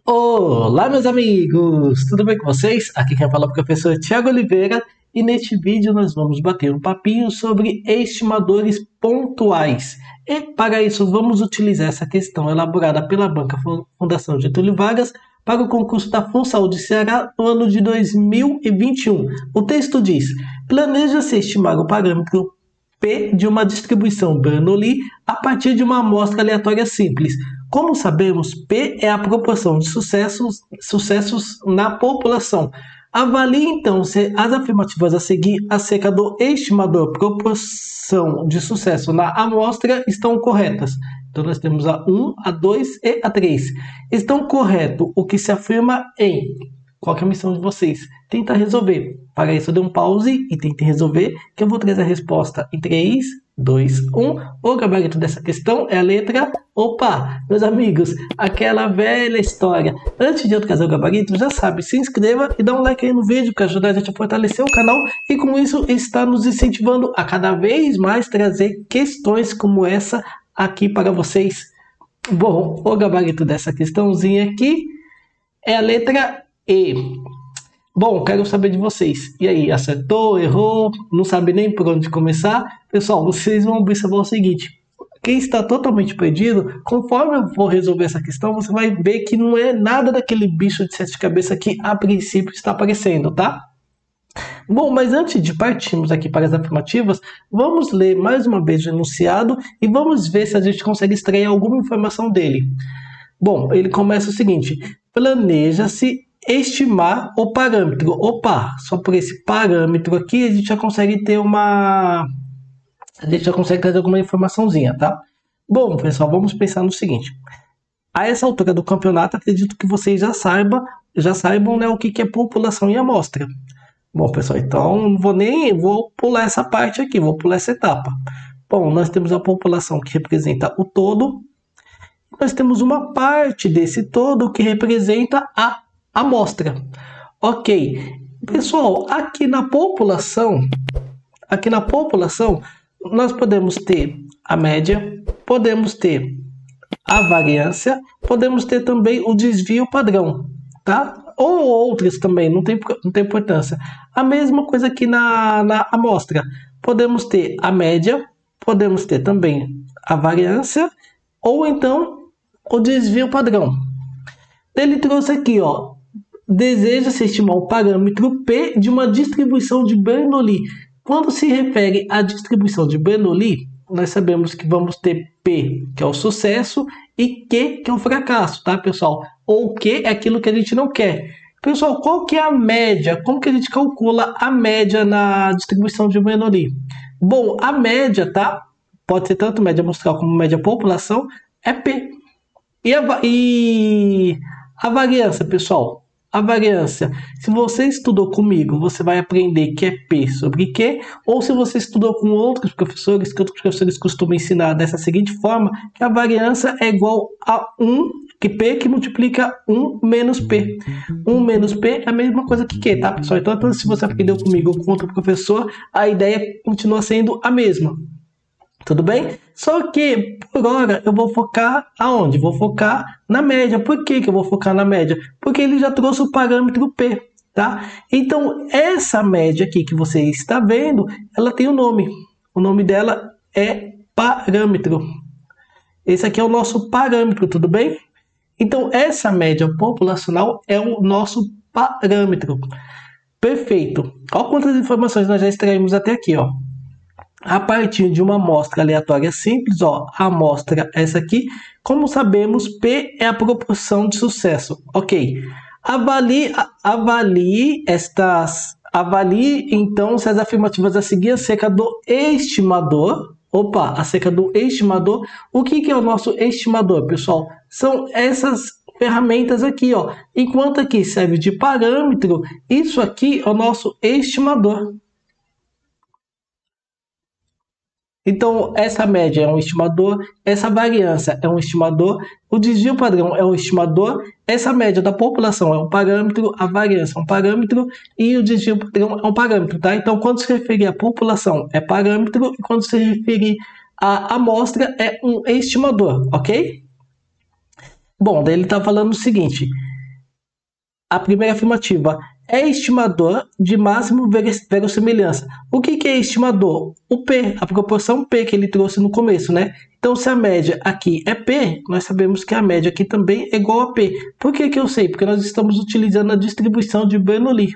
Olá, meus amigos! Tudo bem com vocês? Aqui quem fala é o professor Thiago Oliveira e neste vídeo nós vamos bater um papinho sobre estimadores pontuais. E para isso vamos utilizar essa questão elaborada pela Banca Fundação Getúlio Vargas para o concurso da FunSaúde Ceará no ano de 2021. O texto diz: planeja-se estimar o parâmetro P de uma distribuição Bernoulli a partir de uma amostra aleatória simples. Como sabemos, P é a proporção de sucessos na população. Avalie então se as afirmativas a seguir acerca do estimador proporção de sucesso na amostra estão corretas. Então nós temos a 1, a 2 e a 3. Estão correto o que se afirma em... Qual que é a missão de vocês? Tenta resolver. Para isso, dê um pause e tente resolver, que eu vou trazer a resposta em 3, 2, 1. O gabarito dessa questão é a letra... Opa, meus amigos, aquela velha história. Antes de eu trazer o gabarito, já sabe, se inscreva e dá um like aí no vídeo, que ajuda a gente a fortalecer o canal. E com isso, está nos incentivando a cada vez mais trazer questões como essa aqui para vocês. Bom, o gabarito dessa questãozinha aqui é a letra E. Bom, quero saber de vocês. E aí, acertou, errou, não sabe nem por onde começar? Pessoal, vocês vão observar o seguinte. Quem está totalmente perdido, conforme eu vou resolver essa questão, você vai ver que não é nada daquele bicho de 7 cabeças que a princípio está aparecendo, tá? Bom, mas antes de partirmos aqui para as afirmativas, vamos ler mais uma vez o enunciado e vamos ver se a gente consegue extrair alguma informação dele. Bom, ele começa o seguinte: planeja-se estimar o parâmetro. Opa, só por esse parâmetro aqui a gente já consegue ter uma... A gente já consegue trazer alguma informaçãozinha, tá? Bom, pessoal, vamos pensar no seguinte. A essa altura do campeonato, acredito que vocês já saibam, né, o que é população e amostra. Bom, pessoal, então não vou pular essa parte aqui, vou pular essa etapa. Bom, nós temos a população que representa o todo. Nós temos uma parte desse todo que representa a amostra. Ok. Pessoal, aqui na população, nós podemos ter a média, podemos ter a variância, podemos ter também o desvio padrão, tá? Ou outros também, não tem importância. A mesma coisa aqui na amostra. Podemos ter a média, podemos ter também a variância, ou então o desvio padrão. Ele trouxe aqui, ó, deseja-se estimar o parâmetro P de uma distribuição de Bernoulli. Quando se refere à distribuição de Bernoulli, nós sabemos que vamos ter P, que é o sucesso, e Q, que é o fracasso, tá, pessoal? Ou Q é aquilo que a gente não quer. Pessoal, qual que é a média? Como que a gente calcula a média na distribuição de Bernoulli? Bom, a média, tá? Pode ser tanto média amostral como média população, é P. E a variância, pessoal? A variância, se você estudou comigo, você vai aprender que é P sobre Q, ou se você estudou com outros professores, que outros professores costumam ensinar dessa seguinte forma, que a variância é igual a 1, que P que multiplica 1 menos P. 1 menos P é a mesma coisa que Q, tá, pessoal? Então, se você aprendeu comigo ou com outro professor, a ideia continua sendo a mesma. Tudo bem? Só que, por hora, eu vou focar aonde? Vou focar na média. Por que eu vou focar na média? Porque ele já trouxe o parâmetro P, tá? Então, essa média aqui que você está vendo, ela tem um nome. O nome dela é parâmetro. Esse aqui é o nosso parâmetro, tudo bem? Então, essa média populacional é o nosso parâmetro. Perfeito. Olha quantas informações nós já extraímos até aqui, ó. A partir de uma amostra aleatória simples, ó, a amostra essa aqui, como sabemos, P é a proporção de sucesso. Ok. Avalie então se as afirmativas a seguir acerca do estimador. Opa, acerca do estimador. O que é o nosso estimador, pessoal? São essas ferramentas aqui, ó. Enquanto aqui serve de parâmetro, isso aqui é o nosso estimador. Então, essa média é um estimador, essa variância é um estimador, o desvio padrão é um estimador, essa média da população é um parâmetro, a variância é um parâmetro e o desvio padrão é um parâmetro, tá? Então, quando se referir à população é parâmetro e quando se referir à amostra é um estimador, ok? Bom, daí ele está falando o seguinte: A primeira afirmativa é estimador de máximo verossimilhança. O que é estimador? O P, a proporção P que ele trouxe no começo, né? Então, se a média aqui é P, nós sabemos que a média aqui também é igual a P. Por que eu sei? Porque nós estamos utilizando a distribuição de Bernoulli.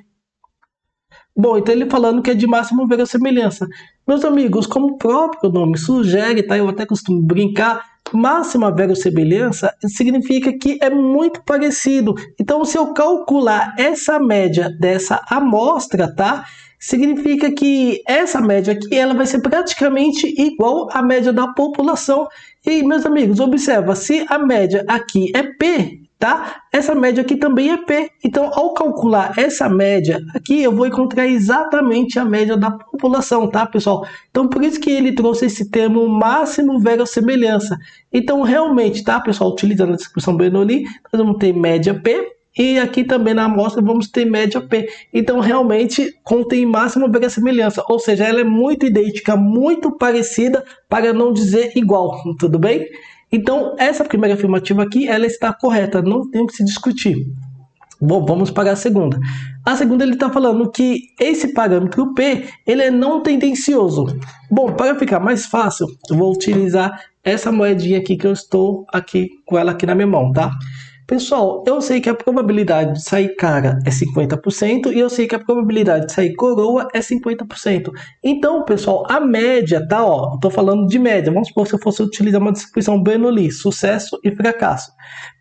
Bom, então ele falando que é de máxima verossimilhança. Meus amigos, como o próprio nome sugere, tá? Eu até costumo brincar, máxima verossimilhança significa que é muito parecido. Então, se eu calcular essa média dessa amostra, tá? Significa que essa média aqui ela vai ser praticamente igual à média da população. E, meus amigos, observa, se a média aqui é P, tá? Essa média aqui também é P. Então, ao calcular essa média aqui, eu vou encontrar exatamente a média da população, tá, pessoal? Então, por isso que ele trouxe esse termo máximo verossimilhança. Então, realmente, tá, pessoal? Utilizando a distribuição Bernoulli, nós vamos ter média P. E aqui também na amostra vamos ter média P. Então, realmente, contém máxima verossimilhança. Ou seja, ela é muito idêntica, muito parecida, para não dizer igual. Tudo bem? Então, essa primeira afirmativa aqui, ela está correta. Não tem o que se discutir. Bom, vamos para a segunda. A segunda, ele está falando que esse parâmetro P, ele é não tendencioso. Bom, para ficar mais fácil, eu vou utilizar essa moedinha aqui que eu estou aqui com ela aqui na minha mão, tá? Pessoal, eu sei que a probabilidade de sair cara é 50% e eu sei que a probabilidade de sair coroa é 50%. Então, pessoal, a média, tá? Ó, eu tô falando de média. Vamos supor se eu fosse utilizar uma distribuição Bernoulli, sucesso e fracasso.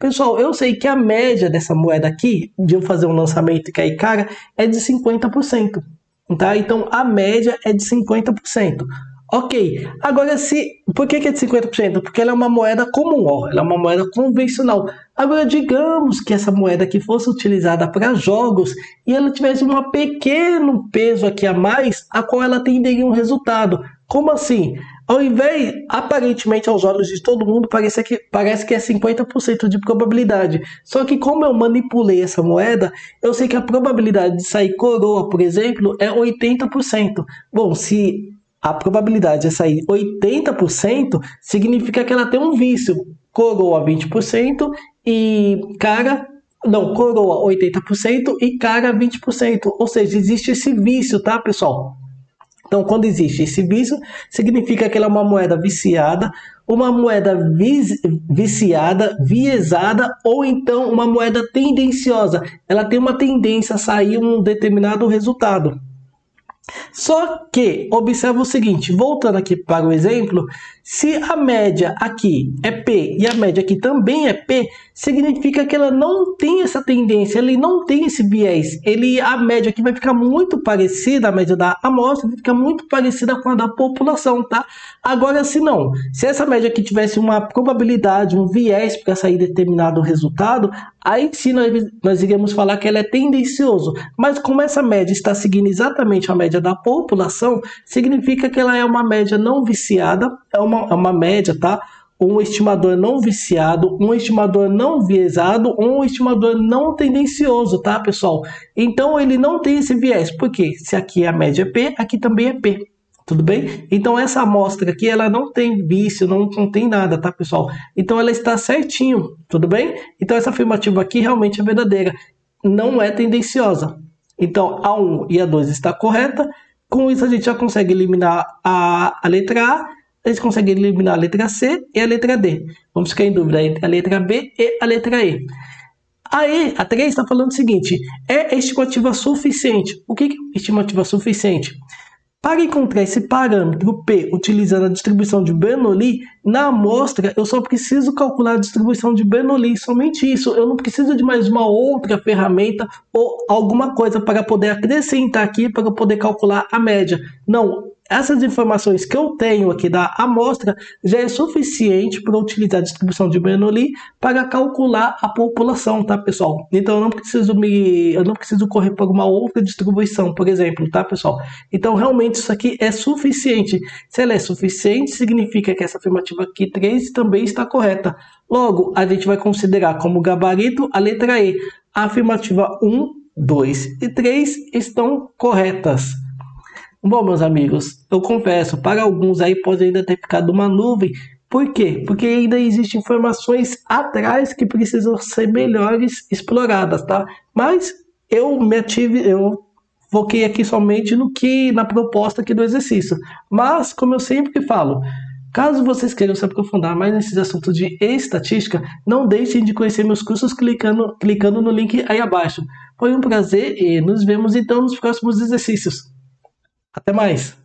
Pessoal, eu sei que a média dessa moeda aqui, de eu fazer um lançamento e cair cara, é de 50%. Tá? Então, a média é de 50%. Ok, agora por que é de 50%? Porque ela é uma moeda comum, ó, ela é uma moeda convencional. Agora, digamos que essa moeda aqui fosse utilizada para jogos e ela tivesse um pequeno peso aqui a mais, a qual ela tenderia um resultado. Como assim? Ao invés, aparentemente aos olhos de todo mundo, parece que é 50% de probabilidade. Só que como eu manipulei essa moeda, eu sei que a probabilidade de sair coroa, por exemplo, é 80%. Bom, se a probabilidade de sair 80%, significa que ela tem um vício. Coroa 20% e cara... Não, coroa 80% e cara 20%. Ou seja, existe esse vício, tá, pessoal? Então, quando existe esse vício, significa que ela é uma moeda viciada, uma moeda viciada, viesada, ou então uma moeda tendenciosa. Ela tem uma tendência a sair um determinado resultado. Só que, observa o seguinte, voltando aqui para o exemplo, se a média aqui é P e a média aqui também é P, significa que ela não tem essa tendência, ele não tem esse viés. A média aqui vai ficar muito parecida, a média da amostra vai ficar muito parecida com a da população, tá? Agora, se essa média aqui tivesse uma probabilidade, um viés para sair determinado resultado, aí sim nós iríamos falar que ela é tendencioso. Mas como essa média está seguindo exatamente a média da população, significa que ela é uma média não viciada, é uma média, tá? Um estimador não viciado, um estimador não viesado, um estimador não tendencioso, tá, pessoal? Então, ele não tem esse viés, porque se aqui a média é P, aqui também é P. Tudo bem? Então, essa amostra aqui, ela não tem vício, não tem nada, tá, pessoal? Então, ela está certinho, tudo bem? Então, essa afirmativa aqui realmente é verdadeira, não é tendenciosa. Então, a 1 e a 2 está correta. Com isso, a gente já consegue eliminar a letra A, a gente consegue eliminar a letra C e a letra D. Vamos ficar em dúvida entre a letra B e a letra E. A 3 está falando o seguinte, é estimativa suficiente. O que é estimativa suficiente? Para encontrar esse parâmetro P utilizando a distribuição de Bernoulli, na amostra eu só preciso calcular a distribuição de Bernoulli, somente isso. Eu não preciso de mais uma outra ferramenta ou alguma coisa para poder acrescentar aqui para eu poder calcular a média. Não, essas informações que eu tenho aqui da amostra já é suficiente para utilizar a distribuição de Bernoulli para calcular a população, tá, pessoal? Então eu não preciso correr por uma outra distribuição, por exemplo, tá, pessoal? Então realmente isso aqui é suficiente. Se ela é suficiente, significa que essa afirmativa aqui 3 também está correta. Logo, a gente vai considerar como gabarito a letra E. A afirmativa 1, 2 e 3 estão corretas. Bom, meus amigos, eu confesso, para alguns aí pode ainda ter ficado uma nuvem, Por quê? Porque ainda existem informações atrás que precisam ser melhores exploradas, tá? Mas eu foquei aqui somente na proposta aqui do exercício. Mas, como eu sempre falo, caso vocês queiram se aprofundar mais nesses assuntos de estatística, não deixem de conhecer meus cursos clicando no link aí abaixo. Foi um prazer e nos vemos então nos próximos exercícios. Até mais!